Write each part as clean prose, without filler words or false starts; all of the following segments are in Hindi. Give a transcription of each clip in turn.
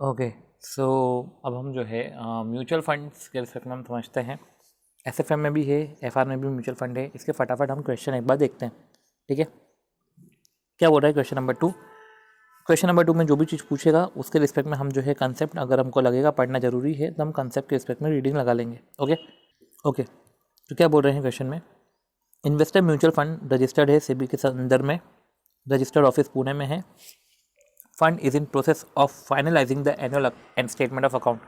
ओके, सो अब हम जो है म्यूचुअल फंड्स के रिस्पेक्ट में हम समझते हैं। एसएफएम में भी है, एफआर में भी म्यूचुअल फंड है। इसके फटाफट हम क्वेश्चन एक बार देखते हैं, ठीक है। क्या बोल रहा है क्वेश्चन नंबर 2। क्वेश्चन नंबर 2 में जो भी चीज़ पूछेगा उसके रिस्पेक्ट में हम जो है कंसेप्ट, अगर हमको लगेगा पढ़ना जरूरी है तो हम कंसेप्ट के रिस्पेक्ट में रीडिंग लगा लेंगे। ओके ओके, तो क्या बोल रहे हैं क्वेश्चन में, इन्वेस्टर म्यूचुअल फंड रजिस्टर्ड है सेबी के संदर्भ में, रजिस्टर्ड ऑफिस पुणे में है। Fund is in process of finalising the annual end statement of account.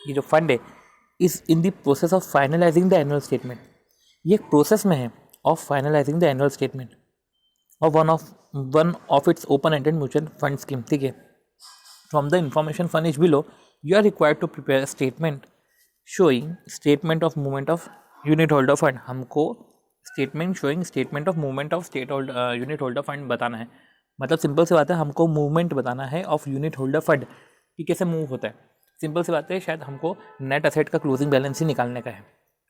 ये जो फंड है is in the process of finalising the annual statement. ये एक प्रोसेस में है of finalising the annual statement और one of its open ended mutual fund scheme, ठीक है। From the information furnished below you are required to prepare statement showing statement of movement of unit holder fund. हमको statement showing statement of movement of unit holder fund बताना है। मतलब सिंपल सी बात है, हमको मूवमेंट बताना है ऑफ यूनिट होल्डर फंड कि कैसे मूव होता है। सिंपल सी बात है, शायद हमको नेट असेट का क्लोजिंग बैलेंस ही निकालने का है,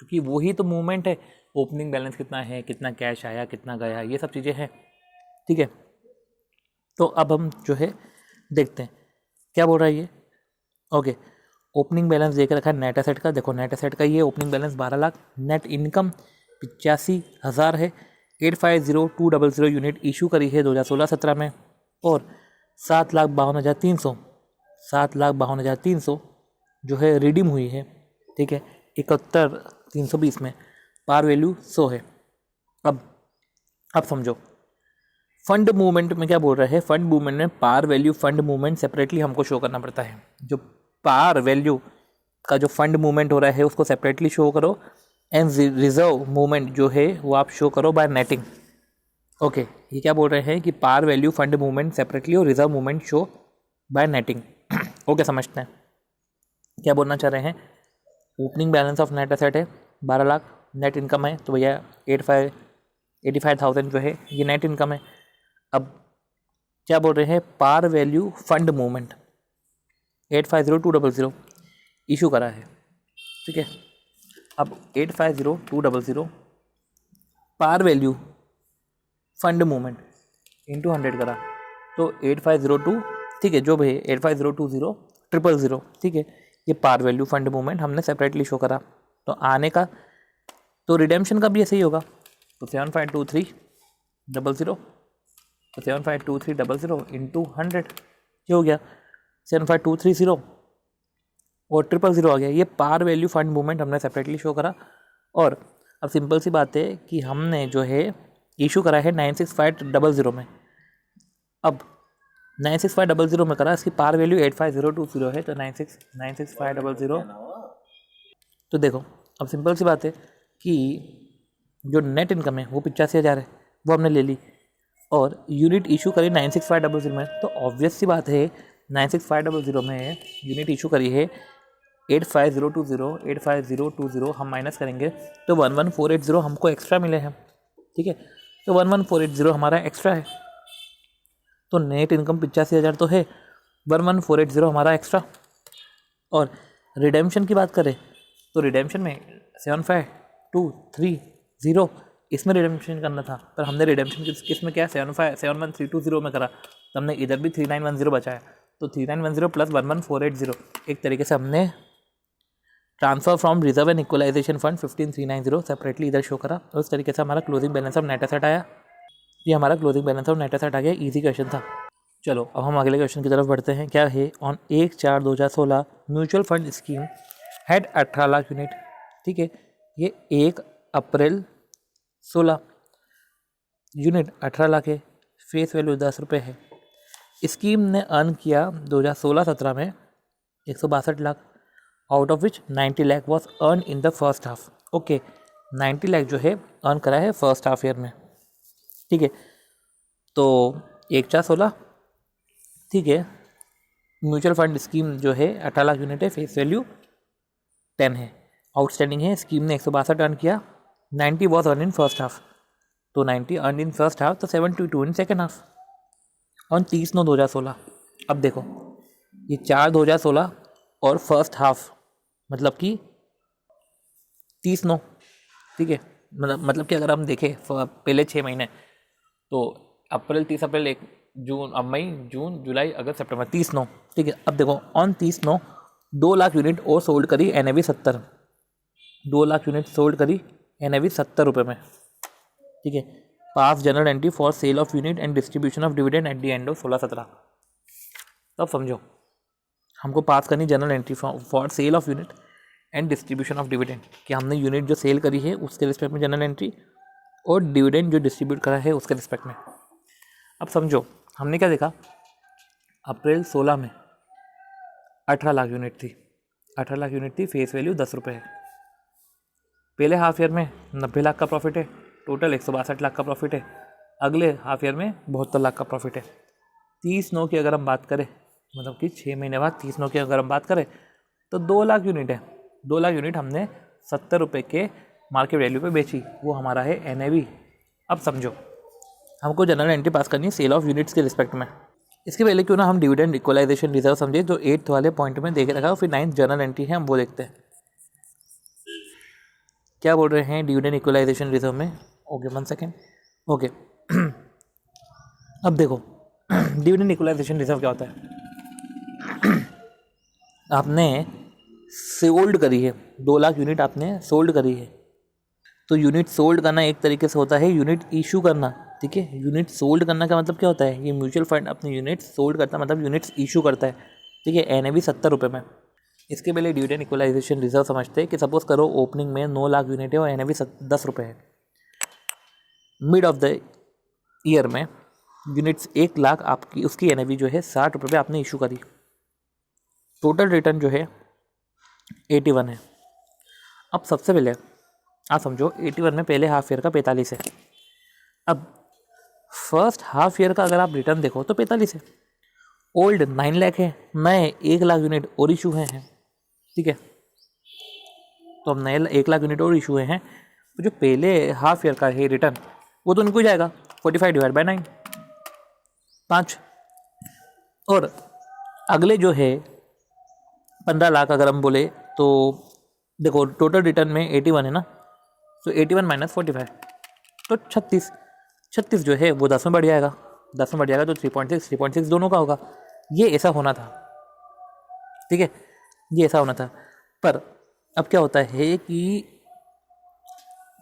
क्योंकि वही तो मूवमेंट है। ओपनिंग बैलेंस कितना है, कितना कैश आया, कितना गया, ये सब चीज़ें हैं, ठीक है। तो अब हम जो है देखते हैं क्या बोल रहा है ये। ओके, ओपनिंग बैलेंस देकर रखा है नेट एसेट का। देखो नेट एसेट का ये opening balance 12 lakh, net income 85,000 है। 850200 यूनिट इशू करी है 2016-17 में, और 7,52,300 7,52,300 जो है रिडीम हुई है, ठीक है। 71,320 में पार वैल्यू 100 है। अब समझो फंड मूवमेंट में क्या बोल रहे हैं। फंड मूवमेंट में par value fund movement separately हमको शो करना पड़ता है। जो पार वैल्यू का जो फंड मूवमेंट हो रहा है उसको सेपरेटली शो करो, एंड रिजर्व मूवमेंट जो है वो आप शो करो बाय नेटिंग। ओके, ये क्या बोल रहे हैं कि par value fund movement separately और reserve movement show by netting. Okay, समझते हैं क्या बोलना चाह रहे हैं। Opening balance of net asset है 12 लाख, नेट इनकम है तो भैया 85,000 जो है ये नेट इनकम है। अब क्या बोल रहे हैं, par value fund movement 850200 issue करा है, ठीक है। अब 850200 par value fund movement into 100 करा तो 8502, ठीक है, जो भी है 85020000, ठीक है। ये पार वैल्यू फंड मूवमेंट हमने सेपरेटली शो करा। तो आने का तो रिडेम्पशन का भी ऐसे ही होगा। तो 752300, तो 752300 इंटू 100 ये हो गया 75230 और 000 आ गया। ये पार वैल्यू फंड मूवमेंट हमने सेपरेटली शो करा। और अब सिंपल सी बात है कि हमने जो है इशू करा है 96500 में। अब 96500 में करा, इसकी पार वैल्यू 85020 है, तो 96500। तो देखो अब सिंपल सी बात है कि जो नेट इनकम है वो 85,000 है, वो हमने ले ली, और यूनिट इशू करी 96500 में। तो ऑब्वियस सी बात है 96500 में यूनिट इशू करी है 85020 हम माइनस करेंगे तो 11480 हमको एक्स्ट्रा मिले हैं, ठीक है। तो 11480 हमारा एक्स्ट्रा है। तो नेट इनकम 85,000 तो है, 11480 हमारा एक्स्ट्रा। और रिडेम्पशन की बात करें तो रिडेम्पशन में 75230 इसमें रिडेम्पशन करना था, पर हमने रिडेम्पशन किस में किया, 7171320 में करा। तो हमने इधर भी 3910 बचाया। तो 3910 प्लस 11480 एक तरीके से हमने transfer from reserve and equalisation fund 15390 separately इधर शो करा। और उस तरीके से हमारा closing balance of net asset आया। ये हमारा closing balance of net asset आ गया। इजी क्वेश्चन था। चलो अब हम अगले क्वेश्चन की तरफ बढ़ते हैं। क्या है, on 1/4/2016 mutual fund scheme had 18 lakh unit, ठीक है। ये 1 अप्रैल 16 यूनिट 18 लाख है, फेस वैल्यू 10 रुपये है। स्कीम ने अर्न किया 2016-17 में 162 lakh, out of which 90 lakh was earn in the first half. Okay, 90 lakh जो है अर्न करा है फर्स्ट हाफ ईयर में, ठीक है। तो 1/4/16, ठीक है। म्यूचुअल फंड स्कीम जो है 18 लाख यूनिट है, फेस वैल्यू 10 है, आउटस्टैंडिंग है। स्कीम ने 162 अर्न किया, 90 was earn in first half. तो 90 अर्न इन फर्स्ट हाफ, तो 72 इन सेकेंड हाफ ऑन 30/9/2016। अब देखो ये 4/2016 और फर्स्ट हाफ मतलब कि 30/9, ठीक है। मतलब कि अगर हम देखें पहले 6 महीने तो अप्रैल 30 अप्रैल एक जून, अब मई, जून, जुलाई, अगस्त, सितंबर, 30/9, ठीक है। अब देखो ऑन 30/9 2 लाख यूनिट और सोल्ड करी NAV 70, 2 लाख यूनिट सोल्ड करी NAV 70 रुपये में, ठीक है। Pass journal entry for sale of unit and distribution of dividend at the end of 16/17। तब समझो हमको पास करनी journal entry for sale of unit and distribution of dividend, कि हमने यूनिट जो सेल करी है उसके रिस्पेक्ट में जनरल एंट्री और डिविडेंड जो डिस्ट्रीब्यूट करा है उसके रिस्पेक्ट में। अब समझो हमने क्या देखा, अप्रैल 16 में 18 लाख यूनिट थी, 18 लाख यूनिट थी, फेस वैल्यू 10 रुपये है। पहले हाफ ईयर में 90 लाख का प्रॉफिट है, टोटल 162 लाख का प्रॉफिट है। अगले हाफ ईयर में 72 लाख का प्रॉफिट है। 30/9 की अगर हम बात करें, मतलब कि 6 महीने बाद 30/9 की अगर हम बात करें तो 2 लाख यूनिट है। 2 लाख यूनिट हमने 70 रुपये के मार्केट वैल्यू पे बेची, वो हमारा है NAV। अब समझो हमको जनरल एंट्री पास करनी है सेल ऑफ यूनिट्स के रिस्पेक्ट में। इसके पहले क्यों ना हम डिविडेंड इक्वलाइजेशन रिजर्व समझे, जो 8th वाले पॉइंट में देख रखा है, फिर 9th जनरल एंट्री है हम वो देखते हैं क्या बोल रहे हैं डिविडेंड इक्वलाइजेशन रिजर्व में। Okay 1 second, okay. अब देखो डिविडेंड इक्वलाइजेशन रिजर्व क्या होता है। आपने सोल्ड करी है 2 लाख यूनिट, आपने सोल्ड करी है, तो यूनिट सोल्ड करना एक तरीके से होता है यूनिट इशू करना, ठीक है। यूनिट सोल्ड करना का मतलब क्या होता है, ये म्यूचुअल फंड अपने यूनिट सोल्ड करता है, मतलब यूनिट्स इशू करता है, ठीक है। NAV 70 रुपये में। इसके पहले डिविडेंड इक्वलाइजेशन रिजर्व समझते हैं कि सपोज करो ओपनिंग में 9 लाख यूनिट है और NAV 10 रुपये है। मिड ऑफ द ईयर में यूनिट्स 1 लाख आपकी, उसकी NAV जो है 60 रुपये पे आपने इशू करी। टोटल रिटर्न जो है 81 है। अब सबसे पहले आप समझो 81 में पहले हाफ ईयर का 45 है। अब फर्स्ट हाफ ईयर का अगर आप रिटर्न देखो तो 45 है। ओल्ड 9 लाख है, नए 1 लाख यूनिट और इशू हैं, ठीक है। तो अब नए 1 लाख यूनिट और इशू हैं, तो जो पहले हाफ ईयर का है रिटर्न वो तो उनको जाएगा 45/9, 5। और अगले जो है 15 लाख अगर हम बोले तो देखो टोटल रिटर्न में 81 है ना, तो 81 - 45 तो 36 जो है वो 10 में बढ़ जाएगा, 10 में बढ़ जाएगा तो 3.6 दोनों का होगा। ये ऐसा होना था, ठीक है, ये ऐसा होना था। पर अब क्या होता है कि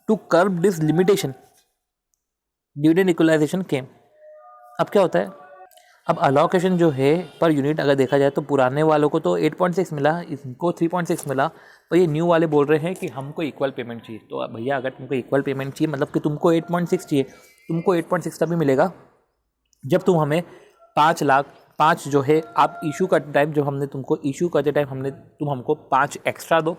to curb this limitation dividend equalisation came. अब क्या होता है, अब अलोकेशन जो है पर यूनिट अगर देखा जाए तो पुराने वालों को तो 8.6 मिला, इनको 3.6 मिला, तो ये न्यू वाले बोल रहे हैं कि हमको इक्वल पेमेंट चाहिए। तो भैया अगर तुमको इक्वल पेमेंट चाहिए मतलब कि तुमको 8.6 चाहिए, तुमको 8.6 तभी मिलेगा जब तुम हमें 5 जो है आप इशू करते टाइम, जब हमने तुमको इशू करते टाइम तुम हमको 5 एक्स्ट्रा दो,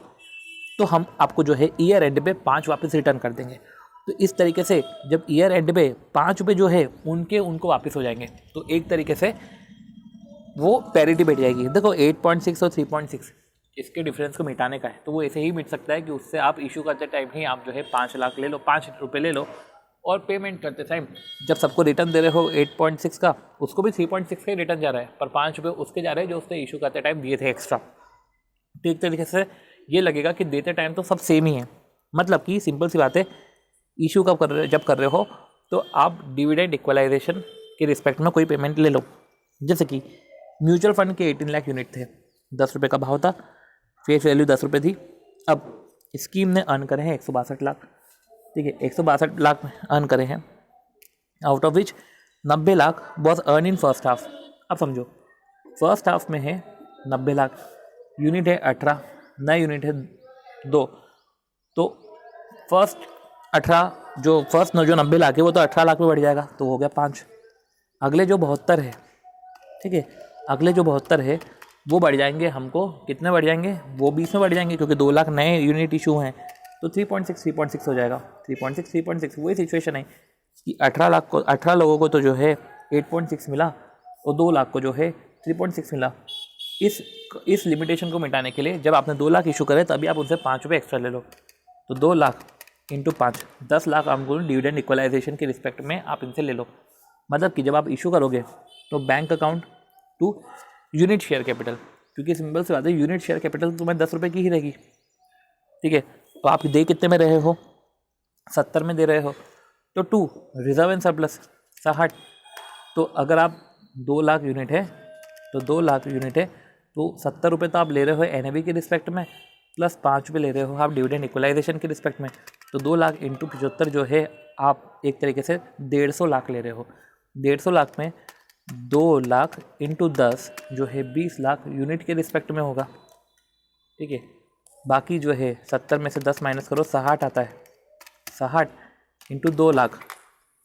तो हम आपको जो है ईयर एंड पे 5 वापस रिटर्न कर देंगे। तो इस तरीके से जब ईयर एंड पे 5 रुपये जो है उनको वापस हो जाएंगे, तो एक तरीके से वो पैरिटी बैठ जाएगी। देखो 8.6 और 3.6 इसके डिफरेंस को मिटाने का है, तो वो ऐसे ही मिट सकता है कि उससे आप इशू करते टाइम ही आप जो है 5 लाख ले लो, 5 रुपये ले लो, और पेमेंट करते टाइम जब सबको रिटर्न दे रहे हो 8.6 का, उसको भी 3.6 का ही रिटर्न जा रहा है, पर 5 रुपये उसके जा रहे हैं जो उसने इशू करते टाइम दिए थे एक्स्ट्रा। तो एक तरीके से ये लगेगा कि देते टाइम तो सब सेम ही है, मतलब कि सिंपल सी बात है, इशू जब कर रहे हो तो आप डिविडेंड इक्वलाइजेशन के रिस्पेक्ट में कोई पेमेंट ले लो। जैसे कि म्यूचुअल फंड के 18 लाख यूनिट थे, 10 रुपये का भाव था, फेस वैल्यू 10 रुपये थी। अब स्कीम ने अर्न करे हैं 162 लाख, ठीक है, 162 लाख अर्न करे हैं, out of which 90 lakh was earn in first half. अब समझो फर्स्ट हाफ में है 90 लाख, यूनिट है 18, नए यूनिट है 2, तो फर्स्ट 90 लाख है वो तो 18 लाख में बढ़ जाएगा, तो हो गया 5। अगले जो 72 है, ठीक है, अगले जो 72 है वो बढ़ जाएंगे, हमको कितने बढ़ जाएंगे, वो 20 में बढ़ जाएंगे, क्योंकि 2 लाख नए यूनिट इशू हैं, तो 3.6 हो जाएगा। 3.6 वही सिचुएशन है कि 18 लोगों को तो जो है 8.6 मिला और 2 लाख को जो है 3.6 मिला। इस लिमिटेशन को मिटाने के लिए जब आपने 2 लाख इशू करे तभी आप उनसे 5 रुपये एक्स्ट्रा ले लो, तो 2 लाख इंटू 5, 10 लाख आपको डिविडेंड इक्वलाइजेशन के रिस्पेक्ट में आप इनसे ले लो। मतलब कि जब आप इशू करोगे तो bank account to unit share capital, क्योंकि सिंपल से बात है यूनिट शेयर कैपिटल तुम्हें 10 रुपये की ही रहेगी, ठीक है। तो आप दे कितने में रहे हो, 70 में दे रहे हो, तो 2 रिजर्व एंड सरप्लस 60। तो अगर आप 2 लाख यूनिट है, तो 2 लाख यूनिट है, तो 70 रुपये तो आप ले रहे हो NAV के रिस्पेक्ट में, प्लस 5 रुपये ले रहे हो आप डिविडेंड इक्वलाइजेशन के रिस्पेक्ट में, तो 2 लाख इंटू 75 जो है आप एक तरीके से 150 लाख ले रहे हो। 150 लाख में 2 लाख इंटू 10 जो है 20 लाख यूनिट के रिस्पेक्ट में होगा, ठीक है। बाकी जो है 70 में से 10 माइनस करो, 60 आता है, 60 इंटू 2 लाख,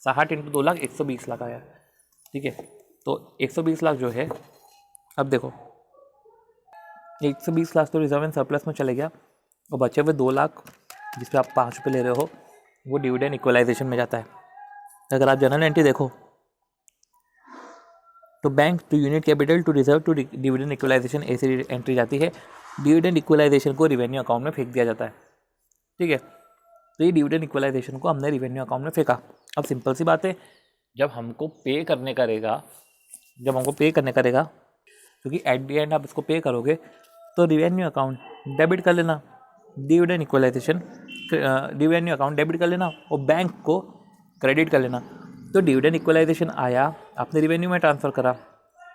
60 इंटू 2 लाख 120 लाख आया, ठीक है। तो 120 लाख जो है, अब देखो 120 लाख तो रिजर्व एंड सरप्लस में चले गया, और बचे हुए 2 लाख जिस पे आप 5 रुपये ले रहे हो वो डिविडेंड इक्वलाइजेशन में जाता है। अगर आप जनरल एंट्री देखो तो bank to unit capital to reserve to dividend equalisation ऐसी एंट्री जाती है। डिविडेंड इक्वलाइजेशन को रिवेन्यू अकाउंट में फेंक दिया जाता है, ठीक है। तो ये डिविडेंड इक्वलाइजेशन को हमने रिवेन्यू अकाउंट में फेंका। अब सिंपल सी बात है, जब हमको पे करने करेगा, क्योंकि एट द एंड आप इसको पे करोगे, तो रिवेन्यू अकाउंट डेबिट कर लेना, dividend equalisation revenue account debit कर लेना और बैंक को क्रेडिट कर लेना। तो डिविडेंड इक्वलाइजेशन आया, आपने रिवेन्यू में ट्रांसफ़र करा,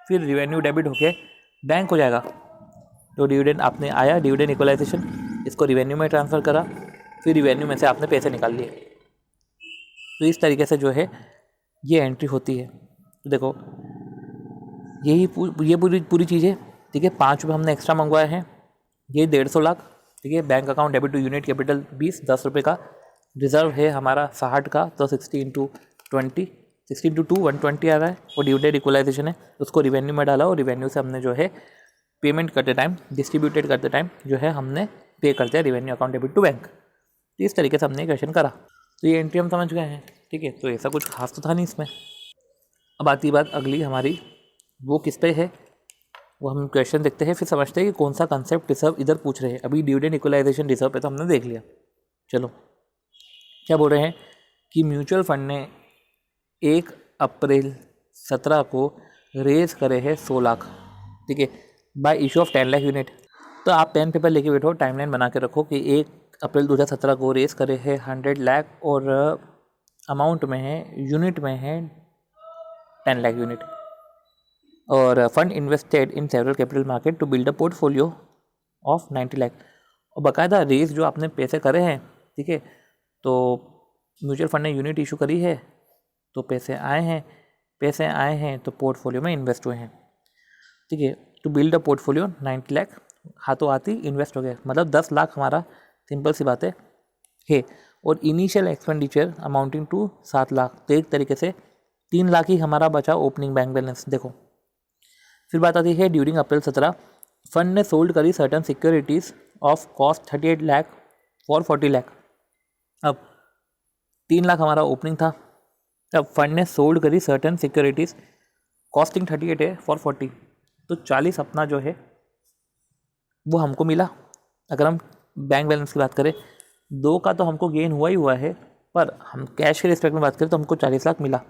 फिर रिवेन्यू डेबिट होके बैंक हो जाएगा। तो डिविडेंड आपने आया, डिविडेंड इक्वलाइजेशन, इसको रिवेन्यू में ट्रांसफ़र करा, फिर रिवेन्यू में से आपने पैसे निकाल लिए। तो इस तरीके से जो है ये एंट्री होती है। तो देखो ये पूरी चीज़ है, ठीक है। 5 रुपये हमने एक्स्ट्रा मंगवाए हैं, ये 150 लाख, ठीक है। Bank account debit to unit capital 20, 10 रुपये का रिजर्व है हमारा 60 का, तो 60 इंटू 20, 60 इंटू 2 120 आ रहा है, और डिविडेंड इक्वलाइजेशन है, उसको रिवेन्यू में डाला, और रिवेन्यू से हमने जो है पेमेंट करते टाइम, डिस्ट्रीब्यूटेड करते टाइम जो है हमने पे करते हैं revenue account debit to bank. तो इस तरीके से हमने क्वेश्चन करा, तो ये एंट्री हम समझ गए हैं, ठीक है। तो ऐसा कुछ खास तो था नहीं इसमें। अब आती बात अगली हमारी, वो किस पे है, वो हम क्वेश्चन देखते हैं, फिर समझते हैं कि कौन सा कंसेप्ट रिजर्व इधर पूछ रहे हैं। अभी डिविडेंड इक्वलाइजेशन रिजर्व पे तो हमने देख लिया। चलो क्या बोल रहे हैं कि म्यूचुअल फंड ने 1 अप्रैल 17 को रेज करे हैं 100 लाख, ठीक है, bye issue of 10 lakh unit. तो आप पेन पेपर लेके बैठो, टाइमलाइन बना के रखो कि 1 अप्रैल 2017 को रेज करे हैं 100 लाख, और अमाउंट में है, यूनिट में है 10 लाख यूनिट, और fund invested in several capital market to build a portfolio of 90 lakh. और बाकायदा रेज जो आपने पैसे करे हैं, ठीक है, तो म्यूचुअल फंड ने यूनिट इशू करी है, तो पैसे आए हैं तो पोर्टफोलियो में इन्वेस्ट हुए हैं, ठीक है। To build a portfolio 90 lakh, हाथों हाथ ही इन्वेस्ट हो गए, मतलब 10 लाख हमारा, सिंपल सी बात है। और initial expenditure amounting to 7 lakh, तो एक तरीके से 3 लाख ही हमारा बचा ओपनिंग बैंक बैलेंस। देखो फिर बात आती है ड्यूरिंग अप्रैल 17 फंड ने सोल्ड करी certain securities of cost 38 lakh for 40 lakh. अब 3 लाख हमारा ओपनिंग था, तब फंड ने सोल्ड करी सर्टन सिक्योरिटीज़, कॉस्टिंग 38 है फॉर 40, तो 40 अपना जो है वो हमको मिला। अगर हम बैंक बैलेंस की बात करें, 2 का तो हमको गेन हुआ है, पर हम कैश के रिस्पेक्ट में बात करें तो हमको 40 लाख मिला।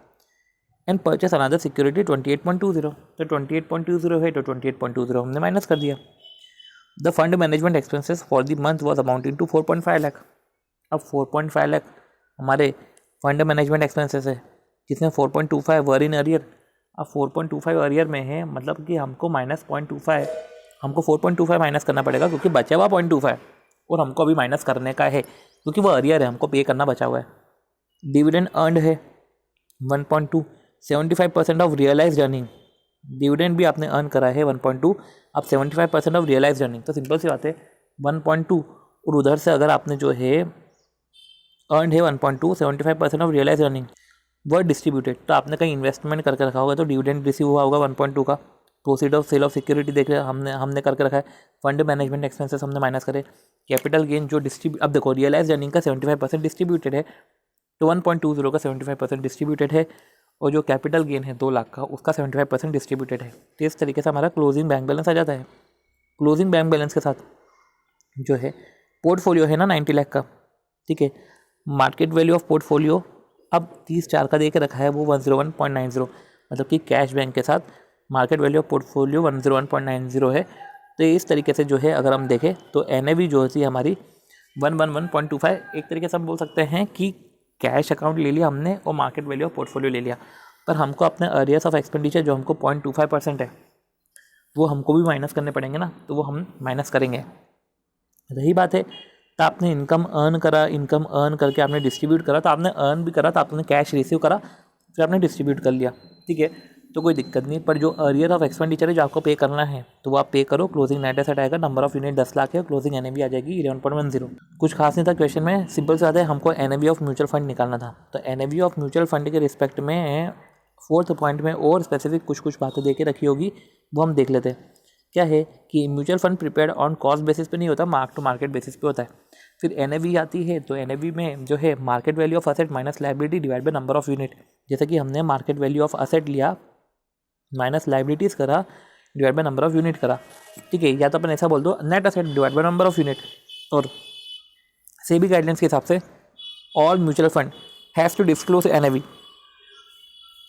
एंड परचेस अनदर सिक्योरिटी 28.20, तो 28.20 है, तो 28.20 हमने माइनस कर दिया। The fund management expenses for the month was amounting to 4.5 lakh. अब 4.5 लाख हमारे फंड मैनेजमेंट एक्सपेंसेस है, जिसमें 4.25 वर इन अरियर। अब 4.25 अरियर में है, मतलब कि हमको माइनस 0.25, हमको 4.25 माइनस करना पड़ेगा, क्योंकि बचा हुआ 0.25 और हमको अभी माइनस करने का है, क्योंकि वो अरियर है, हमको पे करना बचा हुआ है। डिविडेंड अर्नड है 1.2, 75% ऑफ रियलाइज्ड अर्निंग। डिविडेंड भी आपने अर्न करा है 1.2, अब 75% ऑफ रियलाइज्ड अर्निंग, तो सिंपल सी बात है 1.2, और उधर से अगर आपने जो है अर्न है 1.2, 75% of realised earning were distributed, तो आपने कहीं इन्वेस्टमेंट करके रखा होगा, तो डिविडेंड रिसीव हुआ होगा 1.2 का। Proceed of sale of security देख रहे हमने करके रखा है। फंड मैनेजमेंट एक्सपेंसेस हमने माइनस करे। कैपिटल गेन जो अब देखो रियलाइज्ड अर्निंग का 75% डिस्ट्रीब्यूटेड है, तो 1.20 का 75% डिस्ट्रीब्यूटेड है, और जो कैपिटल गेन है 2 लाख का, उसका 75% डिस्ट्रीब्यूटेड है। तो इस तरीके से हमारा क्लोजिंग बैंक बैलेंस आ जाता है। क्लोजिंग बैंक बैलेंस के साथ जो है पोर्टफोलियो है ना 90 लाख का, ठीक है। मार्केट वैल्यू ऑफ पोर्टफोलियो अब 30/4 का दे के रखा है, वो 101.90, मतलब कि कैश बैंक के साथ मार्केट वैल्यू ऑफ पोर्टफोलियो 101.90 है। तो इस तरीके से जो है अगर हम देखें तो NAV जो होती है हमारी 111.25, एक तरीके से हम बोल सकते हैं कि कैश अकाउंट ले लिया हमने और मार्केट वैल्यू ऑफ पोर्टफोलियो ले लिया। पर हमको अपने एरियाज ऑफ एक्सपेंडिचर जो हमको 0.25% है वो हमको भी माइनस करने पड़ेंगे ना, तो वो हम माइनस करेंगे। रही बात है तो आपने इनकम अर्न करके आपने डिस्ट्रीब्यूट करा, तो आपने अर्न भी करा, तो आपने कैश रिसीव करा, फिर आपने डिस्ट्रीब्यूट कर लिया, ठीक है, तो कोई दिक्कत नहीं। पर जो एरियर ऑफ एक्सपेंडिचर है जो आपको पे करना है तो वो आप पे करो। क्लोजिंग नेट एसेट आएगा, नंबर ऑफ यूनिट 10 लाख है, क्लोजिंग एनएवी आ जाएगी 11.10। कुछ खास नहीं था क्वेश्चन में, सिंपल से आता है, हमको एनएवी ऑफ म्यूचुअल फंड निकालना था। तो एनएवी ऑफ म्यूचुअल फंड के रिस्पेक्ट में 4th पॉइंट में और स्पेसिफिक कुछ बातें दे के रखी होगी, वो हम देख लेते हैं। क्या है कि mutual fund prepared on cost basis पे नहीं होता, मार्क टू मार्केट बेसिस पे होता है। फिर एनएवी आती है, तो एनएवी में जो है market value of asset minus liability divide by number of unit. जैसे कि हमने मार्केट वैल्यू ऑफ असेट लिया माइनस लायबिलिटीज़ करा divide by number of unit करा, ठीक है। या तो अपन ऐसा बोल दो net asset divide by number of unit. और सेबी गाइडलाइंस के हिसाब से all mutual fund has to disclose NAV,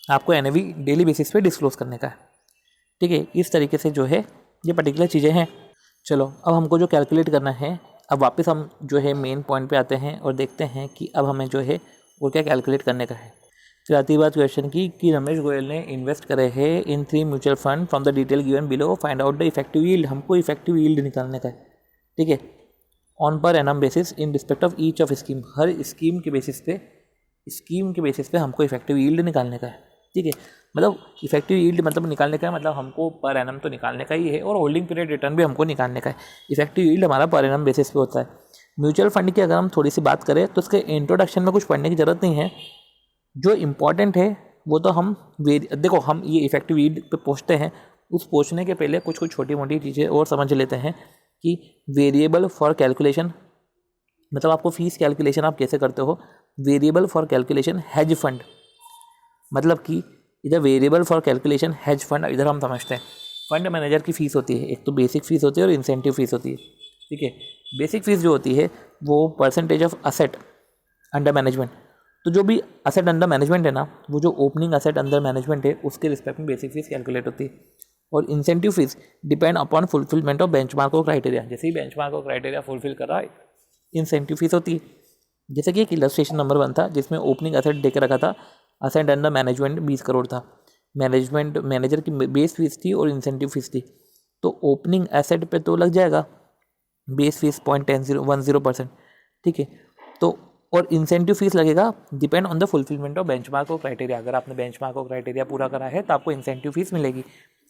आपको एनएवी डेली बेसिस पे डिस्क्लोज करने का है, ठीक है। इस तरीके से जो है ये पर्टिकुलर चीज़ें हैं। चलो अब हमको जो कैलकुलेट करना है, अब वापस हम जो है मेन पॉइंट पे आते हैं और देखते हैं कि अब हमें जो है वो क्या कैलकुलेट करने का है। फिर आती बात क्वेश्चन की कि रमेश गोयल ने इन्वेस्ट करे हैं इन 3 mutual fund from the detail given below, find out the effective yield. हमको इफेक्टिव यील्ड निकालने का है, ठीक है, on per annum basis in respect of each of scheme. Her scheme के बेसिस पे हमको इफेक्टिव यील्ड निकालने का है, ठीक है। मतलब इफेक्टिव यील्ड मतलब निकालने का है, मतलब हमको पर एनम तो निकालने का ही है और होल्डिंग पीरियड रिटर्न भी हमको निकालने का है। इफेक्टिव यील्ड हमारा पर एनम बेसिस पे होता है। म्यूचुअल फंड की अगर हम थोड़ी सी बात करें तो इसके इंट्रोडक्शन में कुछ पढ़ने की ज़रूरत नहीं है। जो इम्पॉर्टेंट है वो तो हम देखो, हम ये इफेक्टिव यील्ड पे पहुँचते हैं, उस पहुँचने के पहले कुछ छोटी मोटी चीज़ें और समझ लेते हैं कि वेरिएबल फॉर कैलकुलेशन, मतलब आपको फीस कैलकुलेशन आप कैसे करते हो। Variable for calculation hedge fund, मतलब कि इधर variable for calculation hedge fund, इधर हम समझते हैं फंड मैनेजर की फ़ीस होती है, एक तो बेसिक फ़ीस होती है और इंसेंटिव फ़ीस होती है, ठीक है। बेसिक फ़ीस जो होती है वो percentage of asset under management, तो जो भी असेट अंडर मैनेजमेंट है ना, वो जो ओपनिंग असेट अंडर मैनेजमेंट है उसके रिस्पेक्ट में बेसिक फ़ीस कैलकुलेट होती है। और incentive fees depend upon fulfilment of benchmark और क्राइटेरिया, जैसे ही बेंचमार्क और क्राइटेरिया फुलफिल कर रहा है इंसेंटिव फीस होती है। जैसे कि एक इलस्ट्रेशन नंबर 1 था जिसमें ओपनिंग असेट दे के रखा था, असेट अंडर मैनेजमेंट 20 करोड़ था, मैनेजमेंट मैनेजर की बेस फीस थी और इंसेंटिव फीस थी। तो ओपनिंग एसेट पे तो लग जाएगा बेस फीस 0.10% ठीक है। तो और इंसेंटिव फीस लगेगा depend on the fulfilment of benchmark और क्राइटेरिया। अगर आपने बेंचमार्क और क्राइटेरिया पूरा करा है तो आपको इंसेंटिव फीस मिलेगी।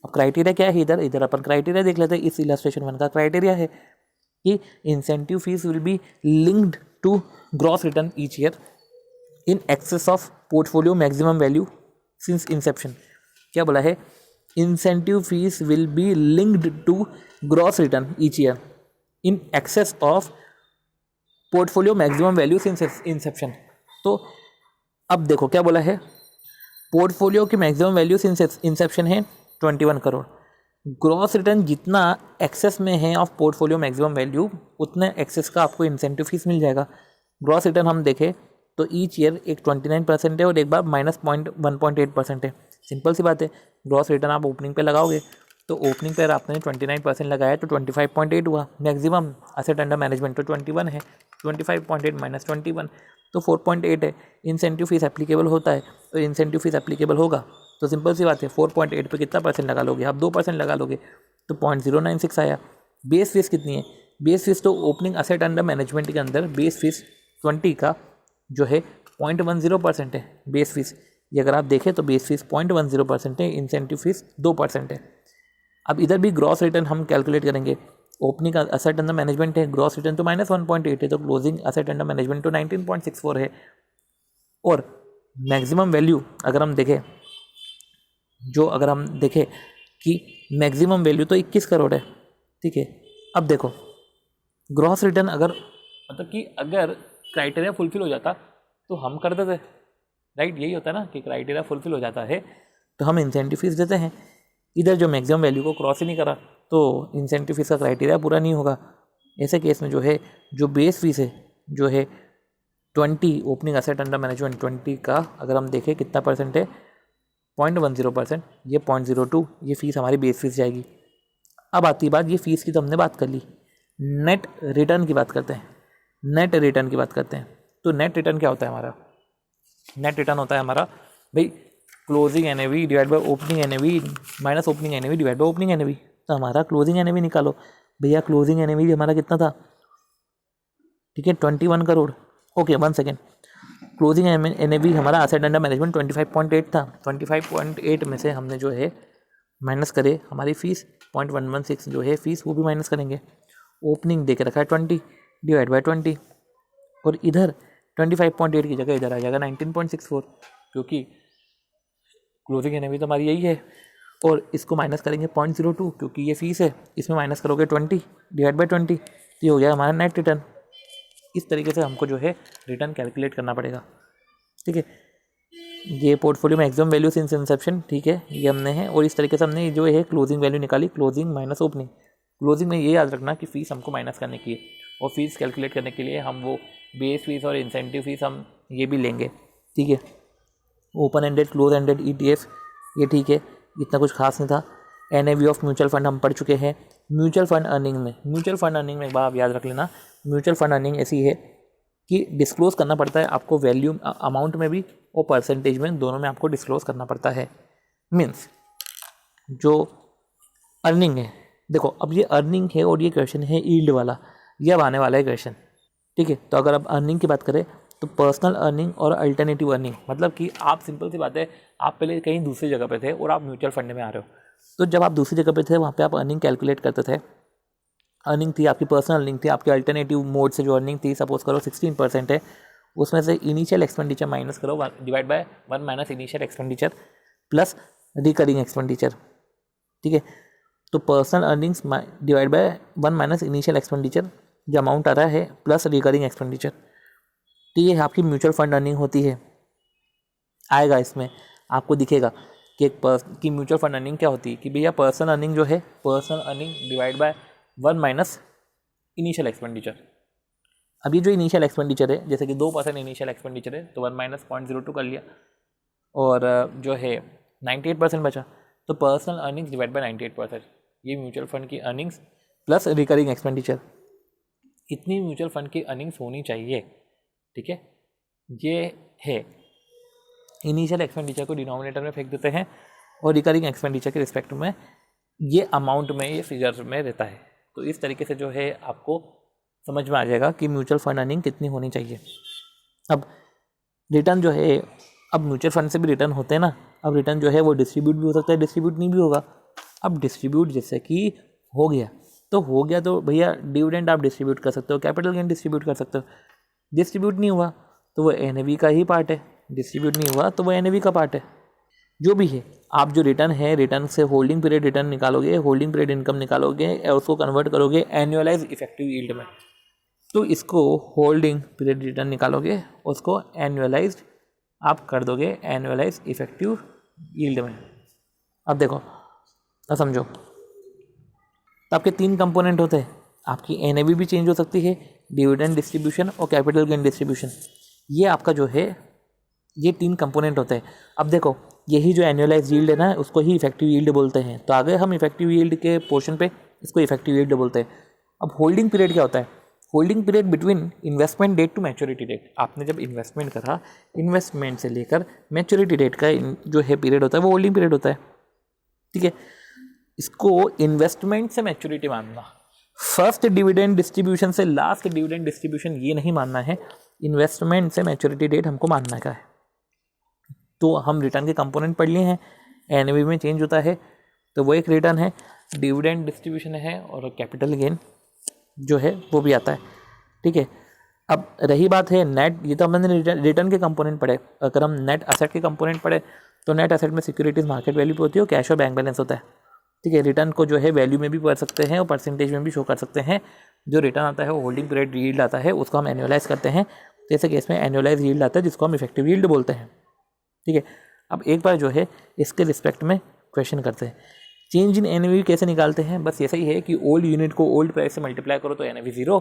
अब क्राइटेरिया क्या है, इधर अपन क्राइटेरिया देख लेते हैं। इस इलस्ट्रेशन 1 का क्राइटेरिया है कि incentive fees will be linked to gross return each year in excess of portfolio maximum value since inception. क्या बोला है, incentive fees will be linked to gross return each year in excess of portfolio maximum value since inception. तो अब देखो क्या बोला है, पोर्टफोलियो की मैक्सिमम वैल्यू सिंस इंसेप्शन है 21 करोड़। ग्रॉस रिटर्न जितना एक्सेस में है ऑफ पोर्टफोलियो मैक्सिमम वैल्यू उतने एक्सेस का आपको इंसेंटिव फीस मिल जाएगा। ग्रॉस रिटर्न हम देखें तो ईच ईयर एक 29% है और एक बार -1.8% है। सिंपल सी बात है, ग्रॉस रिटर्न आप ओपनिंग पे लगाओगे तो ओपनिंग पर आपने 29% लगाया तो 25.8 हुआ। मैक्सिमम असेट अंडर मैनेजमेंट तो 21 है, 25.8 - 21 तो 4.8 है। इंसेंटिव फीस एप्लीकेबल होता है तो इंसेंटिव फीस एप्लीकेबल होगा तो सिंपल सी बात है 4.8 पे कितना परसेंट लगा लोगे आप, 2% लगा लोगे तो 0.096 आया। बेस फीस कितनी है, बेस फीस तो ओपनिंग असेट अंडर मैनेजमेंट के अंदर बेस फीस 20 का जो है 0.10% है बेस फीस। ये अगर आप देखें तो बेस फीस 0.10% है, इंसेंटिव फीस 2% है। अब इधर भी ग्रॉस रिटर्न हम कैलकुलेट करेंगे। ओपनिंग असेट अंडर मैनेजमेंट है, ग्रॉस रिटर्न तो -1.8 है तो क्लोजिंग असेट अंडर मैनेजमेंट तो 19.64 है। और मैक्सिमम वैल्यू अगर हम देखें कि मैक्सिमम वैल्यू तो 21 करोड़ है, ठीक है। अब देखो ग्रॉस रिटर्न अगर मतलब कि अगर क्राइटेरिया फुलफिल हो जाता तो हम कर देते, राइट। यही होता है ना कि क्राइटेरिया फुलफिल हो जाता है तो हम इंसेंटिव फीस देते हैं। इधर जो मैक्सिमम वैल्यू को क्रॉस ही नहीं करा तो इंसेंटिव फीस का क्राइटेरिया पूरा नहीं होगा। ऐसे केस में जो है जो बेस फीस है जो है 20 ओपनिंग असेट अंडर मैनेजमेंट 20 का अगर हम देखें कितना परसेंट है 0.10%, ये 0.02 ये फीस हमारी बेस फीस जाएगी। अब आती बात, ये फीस की तो हमने बात कर ली, नेट रिटर्न की बात करते हैं। तो नेट रिटर्न क्या होता है हमारा, नेट रिटर्न होता है हमारा भाई closing NAV divide by opening NAV minus opening NAV divide by opening NAV. तो हमारा क्लोजिंग एनएवी निकालो भैया। क्लोजिंग एनएवी हमारा कितना था, ठीक है 21 crore. Okay 1 second, closing NAV हमारा एसेट अंडर मैनेजमेंट 25.8 था। 25.8 में से हमने जो है माइनस करे हमारी फीस 0.116 जो है फीस, वो भी माइनस करेंगे। ओपनिंग दे के रखा है 20 डिवाइड बाय 20, और इधर 25.8 की जगह इधर आ जाएगा 19.64, क्योंकि क्लोजिंग एनएवी तो हमारी यही है। और इसको माइनस करेंगे 0.02 क्योंकि ये फीस है, इसमें माइनस करोगे 20 डिवाइड बाय 20, ये हो गया हमारा नेट रिटर्न। इस तरीके से हमको जो है रिटर्न कैलकुलेट करना पड़ेगा, ठीक है। ये portfolio maximum value since Inception, ठीक है, ये हमने है। और इस तरीके से हमने जो है क्लोजिंग वैल्यू निकाली, क्लोजिंग माइनस ओपनिंग। क्लोजिंग में ये याद रखना कि फ़ीस हमको माइनस करने की है, और फीस कैलकुलेट करने के लिए हम वो बेस फीस और इंसेंटिव फीस हम ये भी लेंगे, ठीक है। Open ended close ended ETF ये ठीक है, इतना कुछ खास नहीं था। एनएवी ऑफ म्यूचुअल फंड हम पढ़ चुके हैं। म्यूचुअल फंड अर्निंग में एक बार आप याद रख लेना, म्यूचुअल फंड अर्निंग ऐसी है कि डिस्क्लोज करना पड़ता है आपको, वैल्यू अमाउंट में भी और परसेंटेज में, दोनों में आपको डिस्क्लोज करना पड़ता है। मीन्स जो अर्निंग है, देखो अब ये अर्निंग है और ये क्वेश्चन है यील्ड वाला, ये अब आने वाला है क्वेश्चन, ठीक है। तो अगर आप अर्निंग की बात करें तो पर्सनल अर्निंग और अल्टरनेटिव अर्निंग, मतलब कि आप सिंपल सी बात है, आप पहले कहीं दूसरी जगह पे थे और आप म्यूचुअल फंड में आ रहे हो, तो जब आप दूसरी जगह पे थे वहाँ पे आप अर्निंग कैलकुलेट करते थे। अर्निंग थी आपकी पर्सनल अर्निंग थी, आपकी अल्टरनेटिव मोड से जो अर्निंग थी, सपोज करो 16% है, उसमें से इनिशियल एक्सपेंडिचर माइनस करो divide by 1 minus initial expenditure plus recurring expenditure, ठीक है। तो personal earnings divide by 1 minus initial expenditure जो अमाउंट आ रहा है प्लस रिकरिंग एक्सपेंडिचर, तो ये आपकी म्यूचुअल फंड अर्निंग होती है। आएगा इसमें आपको दिखेगा कि म्यूचुअल फंड अर्निंग क्या होती है, कि भैया पर्सनल अर्निंग जो है, personal earning divide by 1 minus initial expenditure. अब ये जो इनिशियल एक्सपेंडिचर है, जैसे कि 2% इनिशियल एक्सपेंडिचर है तो 1 माइनस 0.02 कर लिया, और जो है 98% बचा, तो पर्सनल अर्निंग्स डिवाइड बाय 98%, ये म्यूचुअल फंड की अर्निंग्स प्लस रिकरिंग एक्सपेंडिचर, इतनी म्यूचुअल फंड की अर्निंग्स होनी चाहिए, ठीक है। ये है इनिशियल एक्सपेंडिचर को डिनोमिनेटर में फेंक देते हैं और रिकरिंग एक्सपेंडिचर के रिस्पेक्ट में ये अमाउंट में, ये फिगर में रहता है। तो इस तरीके से जो है आपको समझ में आ जाएगा कि म्यूचुअल फंड अर्निंग कितनी होनी चाहिए। अब रिटर्न जो है, अब म्यूचुअल फंड से भी रिटर्न होते हैं ना, अब रिटर्न जो है वो डिस्ट्रीब्यूट भी हो सकता है, डिस्ट्रीब्यूट नहीं भी होगा। अब डिस्ट्रीब्यूट जैसे कि हो गया तो भैया डिविडेंड आप डिस्ट्रीब्यूट कर सकते हो, कैपिटल गेन डिस्ट्रीब्यूट कर सकते हो। डिस्ट्रीब्यूट नहीं हुआ तो वो एनएवी का ही पार्ट है, डिस्ट्रीब्यूट नहीं हुआ तो वो एनएवी का पार्ट है। जो भी है, आप जो रिटर्न है, रिटर्न से होल्डिंग पीरियड रिटर्न निकालोगे, होल्डिंग पीरियड इनकम निकालोगे और उसको कन्वर्ट करोगे एनुअलाइज इफेक्टिव यील्ड में। तो इसको होल्डिंग पीरियड रिटर्न निकालोगे, उसको एनुअलाइज्ड आप कर दोगे एनुअलाइज इफेक्टिव यील्ड में। अब देखो, अब समझो, तो आपके 3 कंपोनेंट होते हैं, आपकी एनएवी भी चेंज हो सकती है, डिविडेंड डिस्ट्रीब्यूशन और कैपिटल गेन डिस्ट्रीब्यूशन, ये आपका जो है ये 3 कंपोनेंट होते हैं। अब देखो, यही जो एनुअलाइज यील्ड है ना, उसको ही इफेक्टिव यील्ड बोलते हैं। तो आगे हम इफेक्टिव यील्ड के पोर्शन पे इसको इफेक्टिव यील्ड बोलते हैं। अब होल्डिंग पीरियड क्या होता है? Holding period between investment date to maturity date. आपने जब इन्वेस्टमेंट करा, इन्वेस्टमेंट से लेकर मैच्योरिटी डेट का जो है पीरियड होता है वो होल्डिंग पीरियड होता है, ठीक है। इसको इन्वेस्टमेंट से मैच्योरिटी मानना, फर्स्ट डिविडेंड डिस्ट्रीब्यूशन से लास्ट डिविडेंड डिस्ट्रीब्यूशन ये नहीं मानना है, इन्वेस्टमेंट से मैच्योरिटी डेट हमको मानना का है। तो हम रिटर्न के कंपोनेंट पढ़ लिए हैं, एनएवी में चेंज होता है तो वो एक रिटर्न है, डिविडेंड डिस्ट्रीब्यूशन है और कैपिटल गेन जो है वो भी आता है, ठीक है। अब रही बात है नेट, ये तो हमने रिटर्न के कंपोनेंट पढ़े। अगर हम नेट असेट के कंपोनेंट पढ़े तो नेट असेट में सिक्योरिटीज मार्केट वैल्यू पे होती है और कैश और बैंक बैलेंस होता है, ठीक है। रिटर्न को जो है वैल्यू में भी पढ़ सकते हैं और परसेंटेज में भी शो कर सकते हैं। जो रिटर्न आता है वो होल्डिंग पीरियड यील्ड आता है, उसको हम एनुअलाइज करते हैं। जैसे केस में एनुअलाइज यील्ड आता है जिसको हम इफेक्टिव यील्ड बोलते हैं, ठीक है। अब एक बार जो है इसके रिस्पेक्ट में क्वेश्चन करते हैं, चेंज इन एनएवी कैसे निकालते हैं? बस ऐसा ही है कि ओल्ड यूनिट को ओल्ड प्राइस से मल्टीप्लाई करो तो एनएवी 0,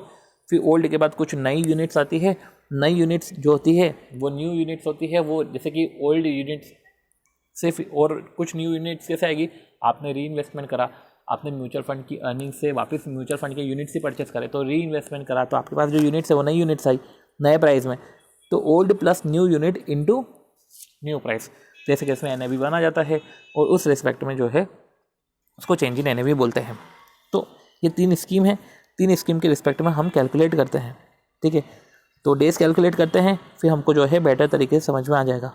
फिर ओल्ड के बाद कुछ नई यूनिट्स आती है, नई यूनिट्स जो होती है वो न्यू यूनिट्स होती है, वो जैसे कि ओल्ड यूनिट्स से और कुछ न्यू यूनिट्स कैसे आएगी? आपने री इन्वेस्टमेंट करा, आपने म्यूचुअल फंड की अर्निंग से वापस म्यूचुअल फंड के यूनिट्स ही परचेस करे तो री इन्वेस्टमेंट करा, तो आपके पास जो यूनिट्स है वो नई यूनिट्स आई नए प्राइस में, तो old plus new unit into new price. तो ऐसे केस में NAV बना जाता है और उस रिस्पेक्ट में जो है उसको चेंज इन NAV बोलते हैं। तो ये 3 स्कीम है, 3 स्कीम के रिस्पेक्ट में हम कैलकुलेट करते हैं, ठीक है। तो डेज कैलकुलेट करते हैं, फिर हमको जो है बेटर तरीके से समझ में आ जाएगा।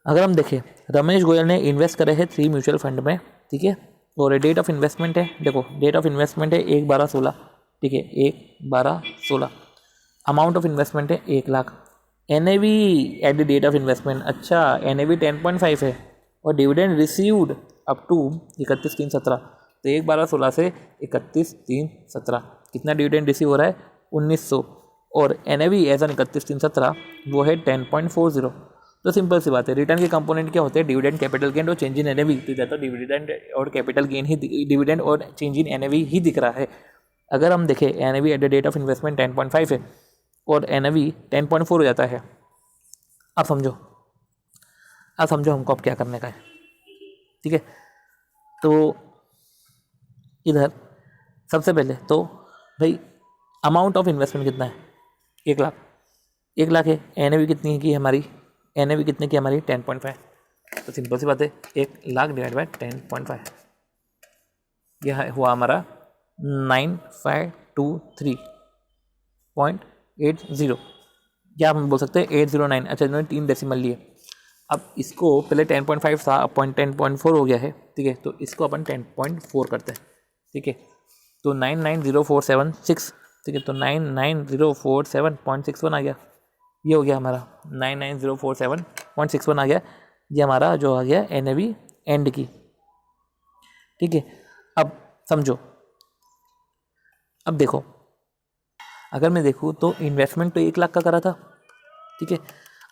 अगर हम देखें, रमेश गोयल ने इन्वेस्ट करे हैं 3 म्यूचुअल फंड में, ठीक है। और डेट ऑफ इन्वेस्टमेंट है, देखो डेट ऑफ इन्वेस्टमेंट है 1/12/16, ठीक है, 1/12/16। अमाउंट ऑफ इन्वेस्टमेंट है 1 lakh. NAV at the date of investment, अच्छा NAV 10.5 है और डिविडेंड रिसीव्ड अप टू 31/3/17। तो 1/12/16 से 31/3/17 कितना डिविडेंड रिसीव हो रहा है? 1900। और NAV एज एन 31/3/17 वो है 10.40। तो सिंपल सी बात है, रिटर्न के कंपोनेंट क्या होते हैं? डिविडेंड, कैपिटल गेन और चेंज इन NAV। तो ज़्यादा डिविडेंड और कैपिटल गेन ही, डिविडेंड और चेंज इन NAV ही दिख रहा है। अगर हम देखें NAV at the date of investment 10.5 है और NAV 10.4 हो जाता है। अब समझो हमको अब क्या करने का है, ठीक है। तो इधर सबसे पहले तो भाई अमाउंट ऑफ इन्वेस्टमेंट कितना है? 1 लाख। 1 लाख है। NAV कितनी है कि हमारी? NAV कितने की हमारी? 10.5। तो सिंपल सी बात है, 1 लाख डिवाइड बाय 10.5, यह हुआ हमारा 9523.80, या हम बोल सकते हैं 809। अच्छा, इन्होंने 3 डेसिमल लिए। अब इसको पहले 10.5 था, अब 10.4 हो गया है, ठीक है। तो इसको अपन 10.4 करते हैं, ठीक है। तो 990476, ठीक है। तो 990471 आ गया, ये हो गया हमारा 990471 आ गया। ये हमारा जो आ गया NAV एंड की, ठीक है। अब समझो, अब देखो, अगर मैं देखूँ तो इन्वेस्टमेंट तो 1 लाख का करा था, ठीक है।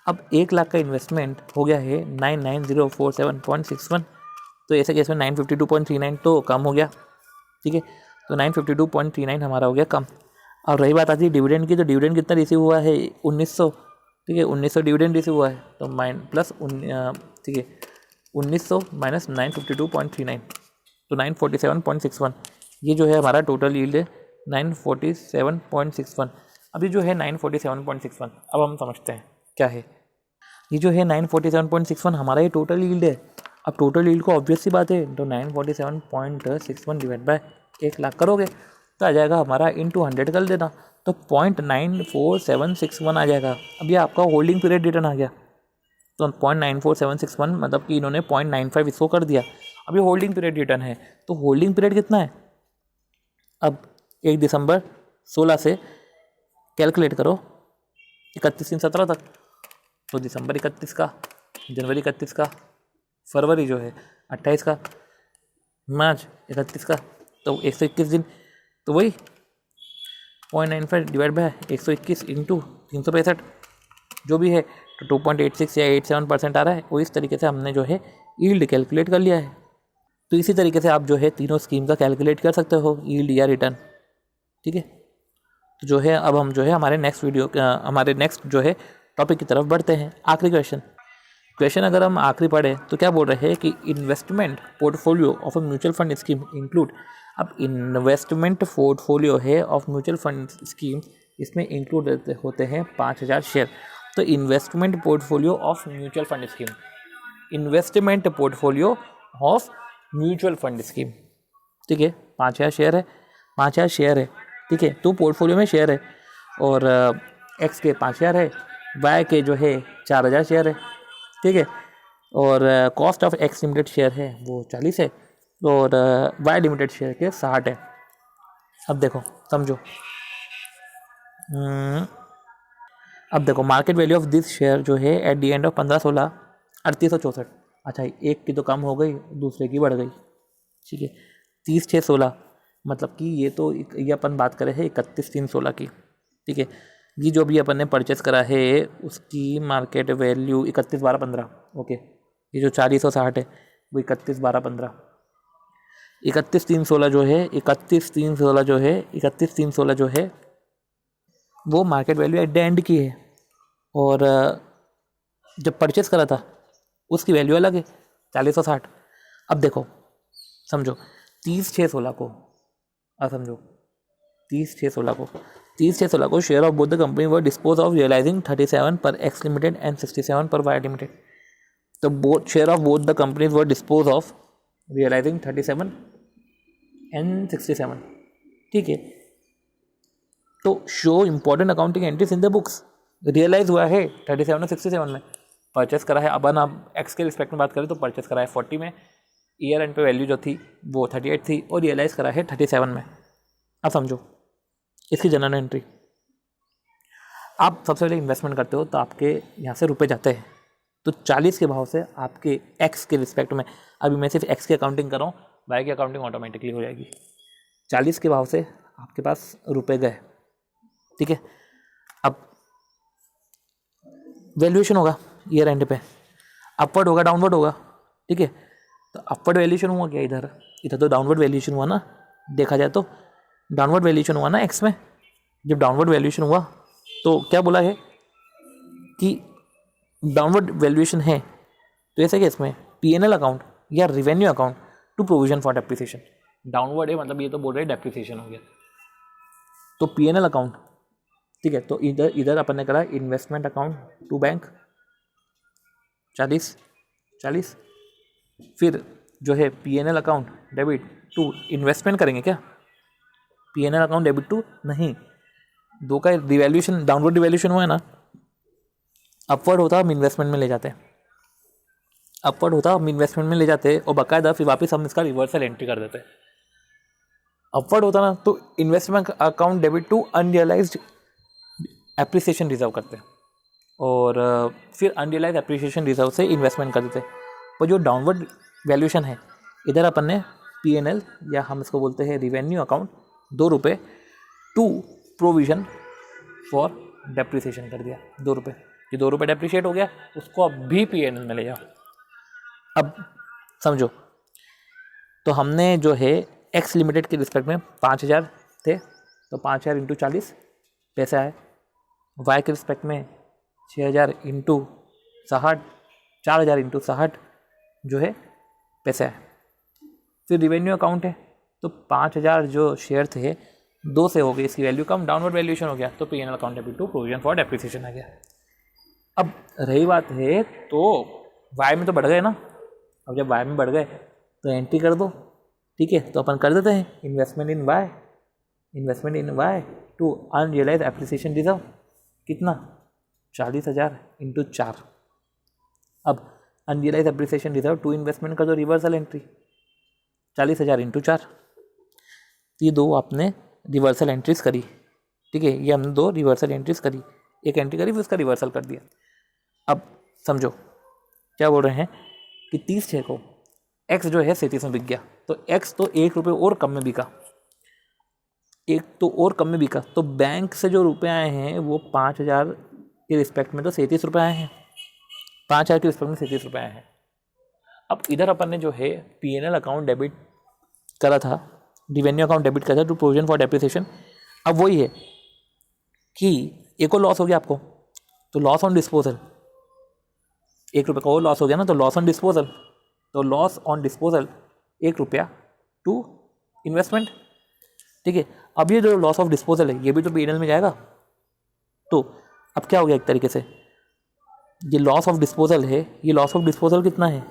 अब 1 लाख का इन्वेस्टमेंट हो गया है 990471.61। तो ऐसे केस में 952.39 तो कम हो गया, ठीक है। तो 952.39 हमारा हो गया कम। और रही बात आती है डिविडेंड की, तो डिविडेंड कितना रिसीव हुआ है? 1900, ठीक है। 1900 डिविडेंड रिसीव हुआ है, तो ठीक है, 1900 माइनस 952.39, तो 947.61। ये जो है हमारा टोटल यील्ड है 947.61। अभी जो है 947.61, अब हम समझते हैं क्या है। ये जो है 947.61 हमारा ये टोटल यील्ड है। अब टोटल यील्ड को ऑब्वियस सी बात है, तो 947.61 डिवाइड बाय 1 लाख करोगे तो आ जाएगा हमारा इंटू 100 कर देना, तो 0.94761 आ जाएगा। अब ये आपका होल्डिंग पीरियड रिटर्न आ गया। तो 0.94761 मतलब कि इन्होंने 0.95 इसको कर दिया। अब ये होल्डिंग पीरियड रिटर्न है, तो होल्डिंग पीरियड कितना है? अब 1 दिसंबर 16 से कैलकुलेट करो 31/3/17 तक। तो दिसंबर 31 का, जनवरी 31 का, फरवरी जो है 28 का, मार्च 31 का, तो 121 दिन। तो वही 0.95 डिवाइड बाय 121 इंटू 365 जो भी है, तो 2.86 या 87% आ रहा है। वो इस तरीके से हमने जो है यील्ड कैलकुलेट कर लिया है। तो इसी तरीके से आप जो है तीनों स्कीम का कैलकुलेट कर सकते हो, यील्ड या रिटर्न, ठीक है। तो जो है अब हम जो है हमारे नेक्स्ट जो है टॉपिक की तरफ बढ़ते हैं। आखिरी क्वेश्चन अगर हम आखिरी पढ़े तो क्या बोल रहे हैं कि investment portfolio of a mutual fund scheme include. अब इन्वेस्टमेंट पोर्टफोलियो है ऑफ म्यूचुअल फंड स्कीम, इसमें इंक्लूड होते हैं 5000 शेयर। तो investment portfolio of mutual fund scheme, investment portfolio of mutual fund scheme, ठीक है। 5000 शेयर है, 5000 शेयर है, ठीक है। तो पोर्टफोलियो में शेयर है और एक्स के 5000 है, वाई के जो है 4000 शेयर है, ठीक है। और cost of x limited share है वो 40 है और वाई लिमिटेड शेयर के 60 है। अब देखो समझो, अब देखो market value of this share जो है एट द एंड ऑफ 15/16 3864। अच्छा, एक की तो कम हो गई, दूसरे की बढ़ गई, ठीक है। 30/6/16 मतलब कि ये अपन बात करें है 31/3/16 की, ठीक है। ये जो भी अपन ने परचेस करा है उसकी मार्केट वैल्यू 31/12/15, ओके। ये जो 4060 है वो 31/12/15, 31/3/16 जो है 31/3/16 जो है वो market value eight the and की है। और जब परचेस करा था उसकी वैल्यू अलग है 4060। अब देखो समझो 30/6/16 को, अब समझो 30/6/16 को 30/6/16 को share of both the company were dispose of realising 37 पर एक्स लिमिटेड एंड 67 पर वाई लिमिटेड। तो both share of both the companies were dispose of realising 37 and 67। ठीक है, तो show important accounting entries in the books. Realise हुआ है 37 और 67 में, परचेस करा है। अब आप एक्स के रिस्पेक्ट में बात करें तो परचेस करा है 40 में, ईयर एंड पे वैल्यू जो थी वो 38 थी, और रियलाइज करा है 37 में। अब समझो इसकी जनरल एंट्री। आप सबसे पहले इन्वेस्टमेंट करते हो तो आपके यहाँ से रुपए जाते हैं, तो 40 के भाव से आपके एक्स के रिस्पेक्ट में, अभी मैं सिर्फ एक्स की अकाउंटिंग कर रहा हूँ, वाई की अकाउंटिंग ऑटोमेटिकली हो जाएगी। 40 के भाव से आपके पास रुपए गए। ठीक है, अब वैल्यूएशन होगा ईयर एंड पे, अपवर्ड होगा डाउनवर्ड होगा। ठीक है, तो अपवर्ड वैल्यूएशन हुआ क्या, इधर तो डाउनवर्ड वैल्यूएशन हुआ ना, देखा जाए तो डाउनवर्ड वैल्यूएशन हुआ ना एक्स में। जब डाउनवर्ड वैल्यूएशन हुआ तो क्या बोला है कि डाउनवर्ड वैल्यूएशन है तो ऐसा क्या इसमें P&L अकाउंट या revenue account to provision for depreciation. Downward है मतलब ये तो बोल रहे हैं डेप्रिसिएशन हो गया, तो P&L अकाउंट। ठीक है, तो इधर अपन ने करा इन्वेस्टमेंट अकाउंट टू बैंक 40, फिर जो है P&L account debit to investment करेंगे क्या, P&L अकाउंट डेबिट टू नहीं, दो का डिवैल्यूएशन, डाउनवर्ड डिवैल्यूएशन हुआ है ना, अपवर्ड होता हम इन्वेस्टमेंट में ले जाते हैं, अपवर्ड होता हम इन्वेस्टमेंट में ले जाते और बाकायदा फिर वापस हम इसका रिवर्सल एंट्री कर देते हैं। अपवर्ड होता ना तो investment account debit to unrealised appreciation reserve करते हैं, और फिर अनरियलाइज्ड एप्रिसिएशन रिजर्व से इन्वेस्टमेंट कर देते हैं। और जो डाउनवर्ड वैल्यूएशन है इधर अपन ने P&L या हम इसको बोलते हैं revenue account ₹2 to provision for depreciation कर दिया। ₹2, ये ₹2 डेप्रिशिएट हो गया, उसको अब भी P&L में ले जाओ। अब समझो, तो हमने जो है एक्स लिमिटेड के रिस्पेक्ट में 5,000 थे, तो 5,000 इंटू 40 पैसे आए। वाई के रिस्पेक्ट में 6,000 इंटू 60, 4,000 इंटू 60 जो है पैसे आए। फिर रिवेन्यू अकाउंट है, तो 5,000 जो शेयर थे 2 से हो गई, इसकी वैल्यू कम, डाउनवर्ड वैल्यूएशन हो गया, तो P&L account debit to provision for depreciation आ गया। अब रही बात है तो वाई में तो बढ़ गए ना, अब जब वाई में बढ़ गए तो एंट्री कर दो। ठीक है, तो अपन कर देते हैं investment in Y to unrealise appreciation reserve, कितना 40,000 इंटू 4। अब unrealise appreciation reserve to investment कर दो रिवर्सल एंट्री 40,000 इंटू 4। ये दो आपने रिवर्सल एंट्रीज करी। ठीक है, ये हमने 2 रिवर्सल एंट्रीज करी, एक एंट्री करी फिर उसका रिवर्सल कर दिया। अब समझो क्या बोल रहे हैं कि 30/6 को एक्स जो है 37 में बिक गया, तो एक्स तो ₹1 और कम में बिका, तो बैंक से जो रुपए आए हैं वो 5,000 के रिस्पेक्ट में तो ₹37 आए हैं, 5,000 के रिस्पेक्ट में ₹37 आए हैं। अब इधर अपन ने जो है P&L अकाउंट डेबिट करा था, रिवेन्यू अकाउंट डेबिट करा था टू प्रोविजन फॉर डेप्रिसिएशन। अब वही है कि एक और लॉस हो गया आपको, तो लॉस ऑन डिस्पोजल, ₹1 का और लॉस हो गया ना, तो लॉस ऑन डिस्पोजल, तो loss on disposal ₹1 to investment. ठीक है, अब ये जो लॉस ऑफ डिस्पोजल है ये भी तो P&L में जाएगा। तो अब क्या हो गया, एक तरीके से ये लॉस ऑफ डिस्पोजल है, ये लॉस ऑफ डिस्पोजल कितना है,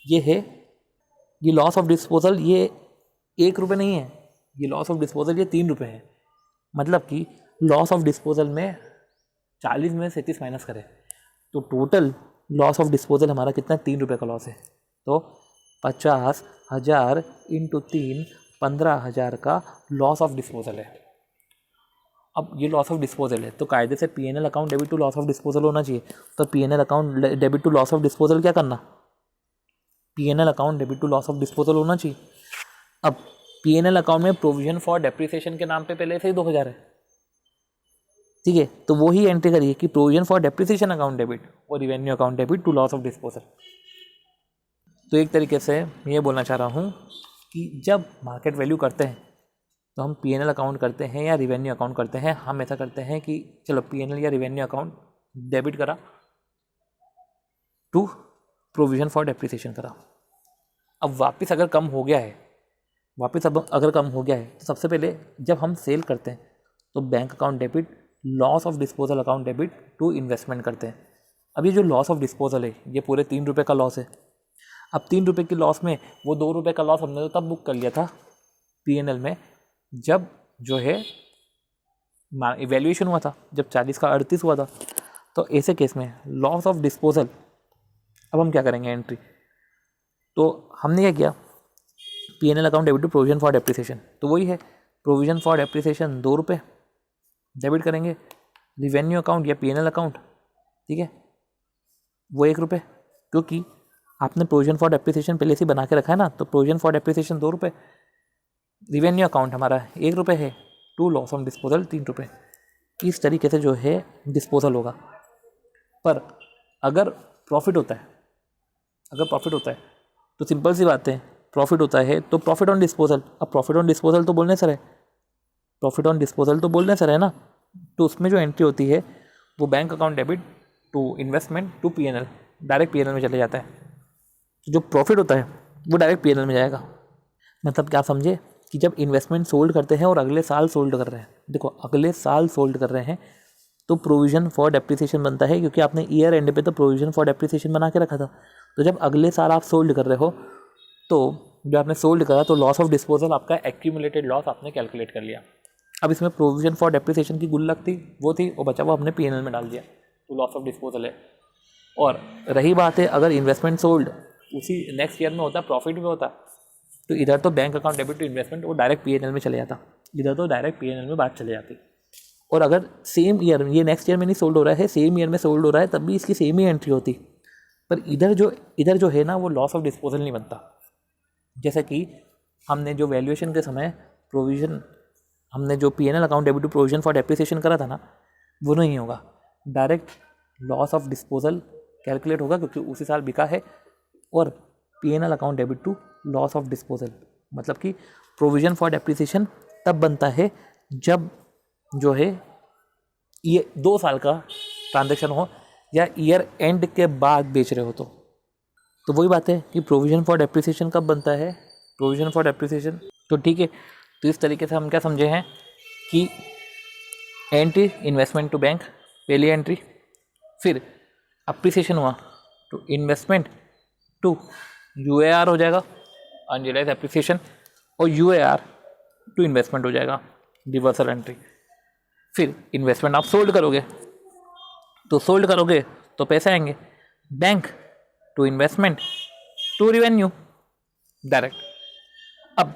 ये लॉस ऑफ डिस्पोजल ये ₹1 नहीं है, ये लॉस ऑफ डिस्पोजल ये ₹3 है। मतलब कि लॉस ऑफ डिस्पोजल में 40 में 37 माइनस करें तो टोटल लॉस ऑफ डिस्पोजल हमारा कितना है, ₹3 का लॉस है। तो 50,000 इंटू 3 15,000 का लॉस ऑफ डिस्पोजल है। अब ये लॉस ऑफ डिस्पोजल है तो कायदे से P&L account debit to loss of disposal होना चाहिए। तो P&L account debit to loss of disposal क्या करना, P&L account debit to loss of disposal होना चाहिए। अब P&L अकाउंट में प्रोविजन फॉर डेप्रिसिएशन के नाम पे पहले से ही 2,000 है। ठीक है, तो वही एंट्री करिए कि provision for depreciation account debit और revenue account debit to loss of disposal. तो एक तरीके से मैं ये बोलना चाह रहा हूँ कि जब मार्केट वैल्यू करते हैं तो हम P&L अकाउंट करते हैं या रिवेन्यू अकाउंट करते हैं। हम ऐसा करते हैं कि चलो P&L या रिवेन्यू अकाउंट डेबिट करा टू प्रोविजन फॉर डेप्रिसिएशन करा। अब वापस अगर कम हो गया है, तो सबसे पहले जब हम सेल करते हैं तो bank account debit, loss of disposal account debit to investment करते हैं। अब ये जो लॉस ऑफ डिस्पोजल है ये पूरे 3 रुपये का लॉस है। अब 3 रुपये की लॉस में वो 2 रुपये का लॉस हमने तो तब बुक कर लिया था P&L में जब जो है इवैल्यूएशन हुआ था, जब 40 का 38 हुआ था। तो ऐसे केस में लॉस ऑफ डिस्पोजल, अब हम क्या करेंगे एंट्री, तो हमने क्या किया P&L account debit to provision for depreciation, तो वही है प्रोविजन फॉर डेप्रिसिएशन 2 रुपये डेबिट करेंगे, रिवेन्यू अकाउंट या P&L अकाउंट, ठीक है, वो 1 रुपये, क्योंकि आपने प्रोविजन फॉर डेप्रिसिएशन पहले से बना के रखा है ना, तो प्रोविजन फॉर डेप्रिसिएशन 2 रुपये, रिवेन्यू अकाउंट हमारा 1 रुपये है, टू लॉस ऑन डिस्पोजल 3 रुपये। इस तरीके से जो है डिस्पोजल होगा। पर अगर प्रॉफिट होता है तो सिंपल सी बात है, प्रॉफिट होता है तो प्रॉफिट ऑन डिस्पोजल। अब प्रॉफिट ऑन डिस्पोजल तो बोलने सर है ना, तो उसमें जो एंट्री होती है वो bank account debit to investment to P&L, direct P&L में चले जाता है। तो जो प्रॉफिट होता है वो डायरेक्ट P&L में जाएगा। मतलब क्या समझे कि जब इन्वेस्टमेंट सोल्ड करते हैं और अगले साल सोल्ड कर रहे हैं, देखो अगले साल सोल्ड कर रहे हैं तो प्रोविजन फॉर डेप्रिसिएशन बनता है, क्योंकि आपने ईयर एंड पे तो प्रोविजन फॉर डेप्रिसिएशन बना के रखा था। तो जब अगले साल आप सोल्ड कर रहे हो तो जब आपने सोल्ड करा तो लॉस ऑफ डिस्पोजल आपका एक्यूमुलेटेड लॉस आपने कैलकुलेट कर लिया। अब इसमें प्रोविजन फॉर डेप्रिसिएशन की गुल्लक थी, वो थी, और बचा वो हमने P&L में डाल दिया, तो लॉस ऑफ डिस्पोजल है। और रही बात है अगर इन्वेस्टमेंट सोल्ड उसी नेक्स्ट ईयर में होता, प्रॉफिट में होता, तो इधर तो bank account debit to investment वो डायरेक्ट P&L में चले जाता, इधर तो डायरेक्ट P&L में बात चले जाती। और अगर सेम ईयर में, ये नेक्स्ट ईयर में नहीं सोल्ड हो रहा है, सेम ईयर में सोल्ड हो रहा है, तब भी इसकी सेम ही एंट्री होती। पर इधर जो है ना वो लॉस ऑफ डिस्पोजल नहीं बनता। जैसे कि हमने जो वैल्यूएशन के समय प्रोविजन, हमने जो P&L account debit to provision for depreciation करा था ना, वो नहीं होगा, direct loss of disposal calculate होगा, क्योंकि उसी साल बिका है। और P&L account debit to loss of disposal, मतलब कि प्रोविजन फॉर डेप्रिसिएशन तब बनता है जब जो है ये 2 साल का ट्रांजैक्शन हो या ईयर एंड के बाद बेच रहे हो तो वही बात है कि प्रोविजन फॉर डेप्रिसिएशन कब बनता है, प्रोविजन फॉर डेप्रिसिएशन। तो ठीक है, तो इस तरीके से हम क्या समझे हैं कि एंट्री इन्वेस्टमेंट टू बैंक पहली एंट्री, फिर अप्रिसिएशन हुआ तो इन्वेस्टमेंट टू UAR हो जाएगा अनरियलाइज एप्रिसिएशन, और UAR टू इन्वेस्टमेंट हो जाएगा रिवर्सल एंट्री। फिर इन्वेस्टमेंट आप सोल्ड करोगे तो पैसे आएंगे, bank to investment to revenue direct. अब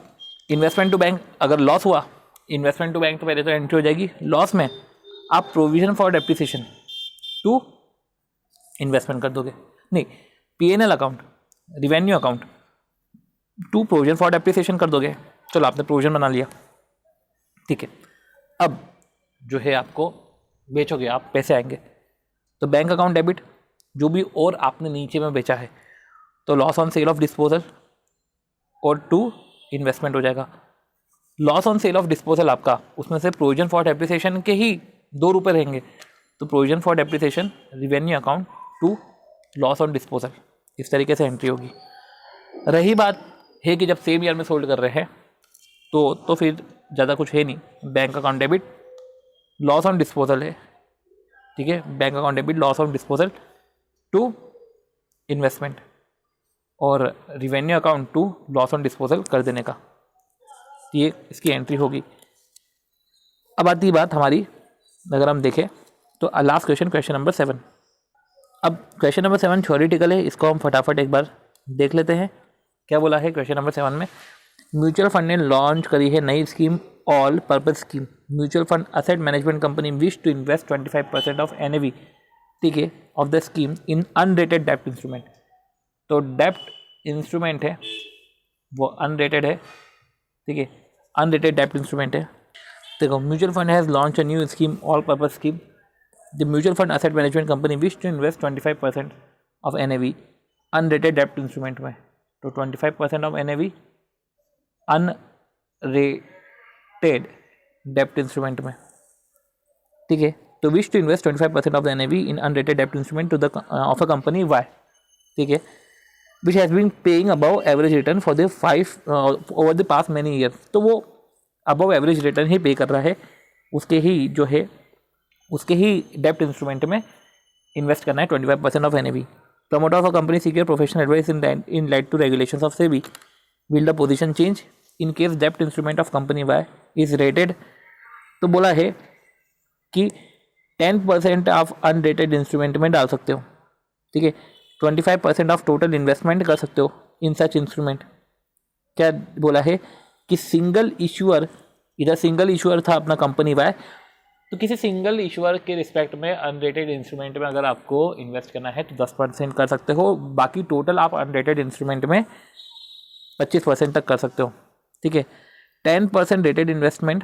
इन्वेस्टमेंट टू बैंक अगर लॉस हुआ, इन्वेस्टमेंट टू बैंक तो पहले तो एंट्री हो जाएगी लॉस में, आप provision for depreciation to investment कर दोगे, नहीं P&L account revenue account to provision for depreciation कर दोगे। चलो आपने प्रोविजन बना लिया, ठीक है। अब जो है आपको बेचोगे आप, पैसे आएंगे, तो बैंक अकाउंट डेबिट जो भी और आपने नीचे में बेचा है तो loss on sale of disposal और टू इन्वेस्टमेंट हो जाएगा। Loss on sale of disposal आपका, उसमें से प्रोविजन फॉर डेप्रिसिएशन के ही 2 रुपये रहेंगे, तो provision for depreciation revenue account to loss on disposal, इस तरीके से एंट्री होगी। रही बात है कि जब सेम ईयर में सोल्ड कर रहे हैं तो फिर ज़्यादा कुछ है नहीं, bank account debit loss on disposal है, ठीक है, bank account debit loss on disposal to investment और revenue account to loss on disposal कर देने का, ये इसकी एंट्री होगी। अब आती बात हमारी, अगर हम देखें तो लास्ट क्वेश्चन नंबर 7। अब क्वेश्चन नंबर 7 थ्योरेटिकल है, इसको हम फटाफट एक बार देख लेते हैं। क्या बोला है क्वेश्चन नंबर 7 में, म्यूचुअल फंड ने लॉन्च करी है नई scheme, all purpose scheme. Mutual fund asset management company wish to invest 25% of NAV, ठीक है, of the scheme in unrated डेप्ट इंस्ट्रूमेंट। तो डेप्ट इंस्ट्रूमेंट है वो अनरेटेड है, ठीक है, अनरेटेड डेप्ट इंस्ट्रूमेंट है। देखो, mutual fund has launch a new scheme, all purpose scheme. The mutual fund asset management company wish to invest 25% of NAV unrated डेप्ट इंस्ट्रूमेंट में। तो 25% ऑफ NAV अनरेटेड डेप्ट इंस्ट्रूमेंट में, ठीक है। तो wish to invest 25% of the NAV in unrated डेप्ट instrument to the of a company Y, ठीक है, which has been paying above average return for the over the past many year. तो वो अबव एवरेज रिटर्न ही पे कर रहा है उसके ही डेप्ट इंस्ट्रूमेंट में इन्वेस्ट करना है 25% of NAV. Promoter of a company seek your professional advice in light to regulations of SEBI. Will the position change in case debt instrument of company Y is rated? तो बोला है कि 10% ऑफ अनरेटेड इंस्ट्रूमेंट में डाल सकते हो, ठीक है. 25% ऑफ टोटल इन्वेस्टमेंट कर सकते हो इन सच इंस्ट्रूमेंट. क्या बोला है कि सिंगल इशूअर, इधर सिंगल इशूअर था अपना कंपनी वाई, तो किसी सिंगल इशूअर के रिस्पेक्ट में अनरेटेड इंस्ट्रूमेंट में अगर आपको इन्वेस्ट करना है तो 10% कर सकते हो. बाकी टोटल आप अनरेटेड इंस्ट्रूमेंट में 25% तक कर सकते हो, ठीक है. 10% rated investment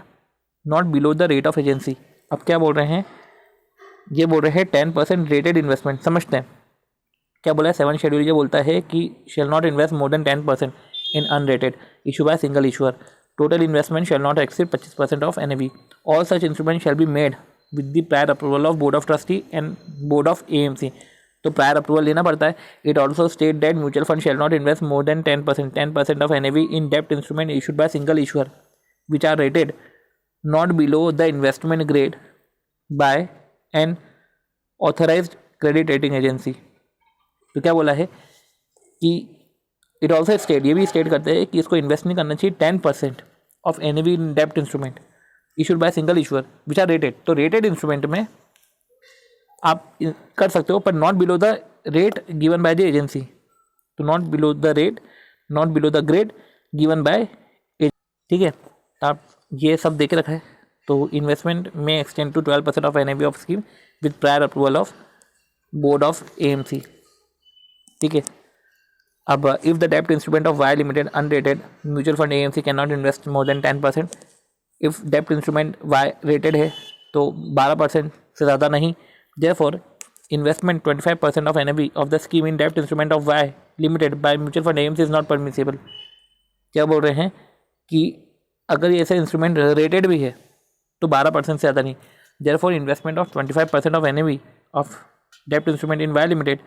not below the rate of agency. अब क्या बोल रहे हैं, ये बोल रहे हैं 10% रेटेड इन्वेस्टमेंट. समझते हैं क्या बोला है. 7 शेड्यूल ये बोलता है कि shall not invest more than 10% in unrated issue by single issuer. Total investment shall not exceed 25% of NAV. All such instrument shall be made with the prior approval of board of trustee and board of AMC. तो प्रायर अप्रूवल लेना पड़ता है. It also state that mutual fund shall not invest more than 10% of NAV in डेप्ट instrument issued by single issuer which are rated not below the investment grade by an authorised credit rating agency. तो क्या बोला है कि इट ऑल्सो स्टेट, ये भी स्टेट करते हैं कि इसको इन्वेस्ट नहीं करना चाहिए 10% ऑफ NAV इन डेप्ट instrument issued by single issuer which are rated. तो रेटेड इंस्ट्रूमेंट में आप कर सकते हो, पर not below the rate given by the agency. तो not below the rate, not below the grade given by, ठीक है. आप ये सब देख रखा है. तो इन्वेस्टमेंट में extend to 12% of NAV of scheme with prior approval of board of AMC, ठीक है. अब इफ द डेप्ट instrument of Y limited unrated mutual fund AMC can not invest more than 10%. If डेप्ट इंस्ट्रूमेंट वाई रेटेड है तो 12% से ज़्यादा नहीं. Therefore investment 25% of NAV of the scheme in डेप्ट instrument of Y limited by mutual fund AMC is not permissible. क्या बोल रहे हैं कि अगर ये ऐसे इंस्ट्रूमेंट रेटेड भी है तो 12% से ज़्यादा नहीं. Therefore investment of 25% of NAV of डेप्ट instrument in Y limited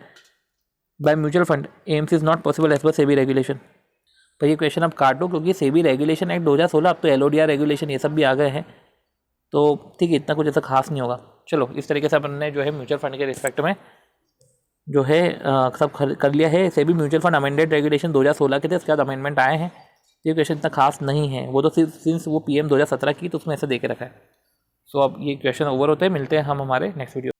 by mutual fund AMC is not possible as per SEBI regulation. पर ये क्वेश्चन आप काटो क्योंकि सेबी रेगुलेशन एक्ट 2016, अब तो LODR रेगुलेशन ये सब भी आ गए हैं. तो ठीक है, इतना कुछ ऐसा खास नहीं होगा. चलो, इस तरीके से अपन ने जो है म्यूचुअल फंड के रिस्पेक्ट में जो है सब कर लिया है. SEBI mutual fund amended regulation 2016 के थे, उसके बाद अमेंडमेंट आए हैं. ये क्वेश्चन इतना खास नहीं है, वो तो सिंस वो PM 2017 की, तो उसमें ऐसा दे के रखा है. सो अब ये क्वेश्चन ओवर होते हैं. मिलते हैं हम हमारे नेक्स्ट वीडियो.